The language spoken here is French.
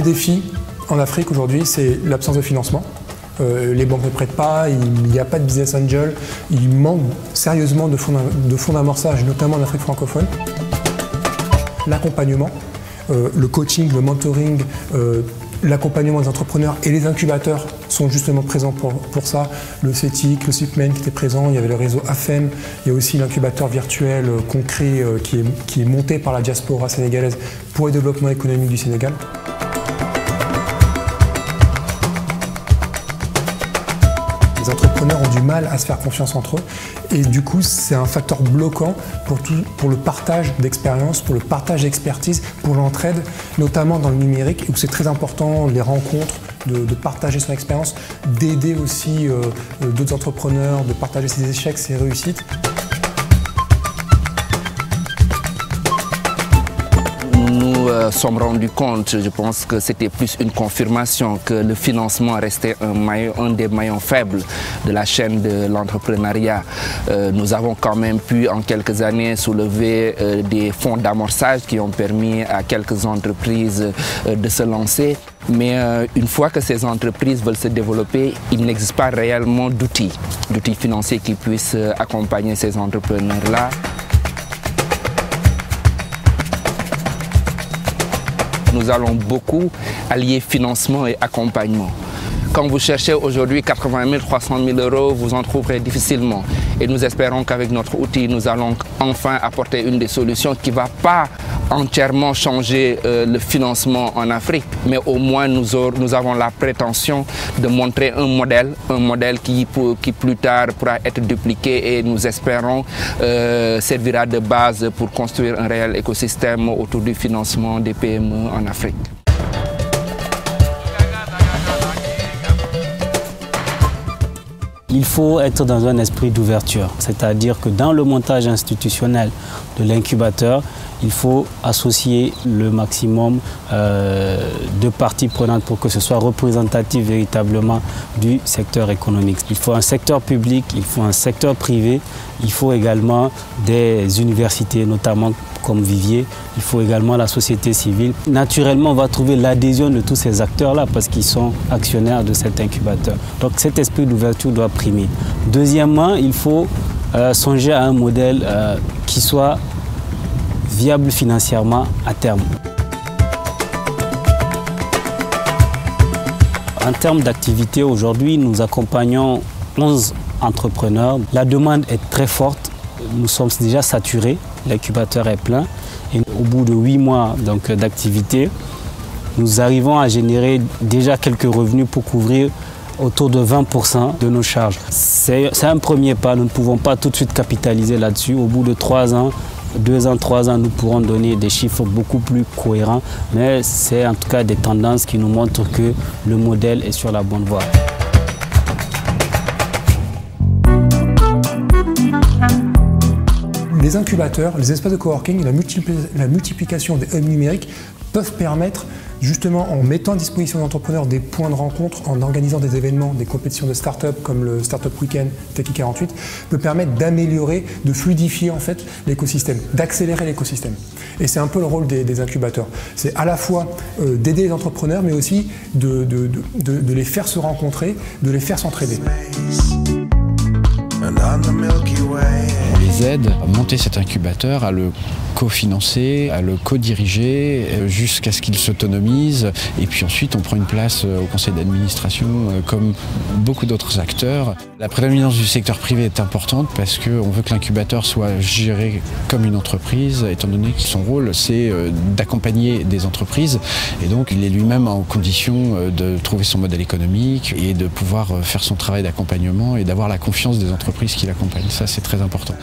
des défis en Afrique aujourd'hui, c'est l'absence de financement. Les banques ne prêtent pas, il n'y a pas de business angel, il manque sérieusement de fonds d'amorçage, notamment en Afrique francophone. L'accompagnement, le coaching, le mentoring, l'accompagnement des entrepreneurs et les incubateurs sont justement présents pour ça. Le CETIC, le CIPMEN qui était présent, il y avait le réseau AFEM, il y a aussi l'incubateur virtuel concret qui est monté par la diaspora sénégalaise pour le développement économique du Sénégal. Les entrepreneurs ont du mal à se faire confiance entre eux et du coup c'est un facteur bloquant pour le partage d'expérience, pour le partage d'expertise, pour l'entraide, notamment dans le numérique où c'est très important les rencontres, de partager son expérience, d'aider aussi d'autres entrepreneurs, de partager ses échecs, ses réussites. Nous sommes rendus compte, je pense que c'était plus une confirmation que le financement restait un des maillons faibles de la chaîne de l'entrepreneuriat. Nous avons quand même pu en quelques années soulever des fonds d'amorçage qui ont permis à quelques entreprises de se lancer. Mais une fois que ces entreprises veulent se développer, il n'existe pas réellement d'outils financiers qui puissent accompagner ces entrepreneurs-là. Nous allons beaucoup allier financement et accompagnement. Quand vous cherchez aujourd'hui 80 000, 300 000 euros, vous en trouverez difficilement. Et nous espérons qu'avec notre outil, nous allons enfin apporter une des solutions qui ne va pas entièrement changer le financement en Afrique, mais au moins nous avons la prétention de montrer un modèle qui plus tard pourra être dupliqué et nous espérons servira de base pour construire un réel écosystème autour du financement des PME en Afrique. Il faut être dans un esprit d'ouverture, c'est-à-dire que dans le montage institutionnel de l'incubateur, il faut associer le maximum de parties prenantes pour que ce soit représentatif véritablement du secteur économique. Il faut un secteur public, il faut un secteur privé, il faut également des universités, notamment comme Vivier, il faut également la société civile. Naturellement, on va trouver l'adhésion de tous ces acteurs-là parce qu'ils sont actionnaires de cet incubateur. Donc cet esprit d'ouverture doit primer. Deuxièmement, il faut songer à un modèle qui soit viable financièrement à terme. En termes d'activité, aujourd'hui, nous accompagnons 11 entrepreneurs. La demande est très forte. Nous sommes déjà saturés. L'incubateur est plein. Et au bout de 8 mois d'activité, nous arrivons à générer déjà quelques revenus pour couvrir autour de 20% de nos charges. C'est un premier pas. Nous ne pouvons pas tout de suite capitaliser là-dessus. Au bout de 3 ans, 2 ans, 3 ans, nous pourrons donner des chiffres beaucoup plus cohérents, mais c'est en tout cas des tendances qui nous montrent que le modèle est sur la bonne voie. Les incubateurs, les espaces de coworking, la multiplication des hubs numériques peuvent permettre, justement en mettant à disposition des entrepreneurs des points de rencontre, en organisant des événements, des compétitions de start-up comme le Startup Weekend Techie48, peut permettre d'améliorer, de fluidifier en fait l'écosystème, d'accélérer l'écosystème. Et c'est un peu le rôle des incubateurs. C'est à la fois d'aider les entrepreneurs, mais aussi de les faire se rencontrer, de les faire s'entraider. On les aide à monter cet incubateur, à le co-financer, à le co-diriger jusqu'à ce qu'il s'autonomise. Et puis ensuite, on prend une place au conseil d'administration comme beaucoup d'autres acteurs. La prédominance du secteur privé est importante parce qu'on veut que l'incubateur soit géré comme une entreprise, étant donné que son rôle, c'est d'accompagner des entreprises. Et donc, il est lui-même en condition de trouver son modèle économique et de pouvoir faire son travail d'accompagnement et d'avoir la confiance des entreprises qui l'accompagnent. Ça, c'est très important.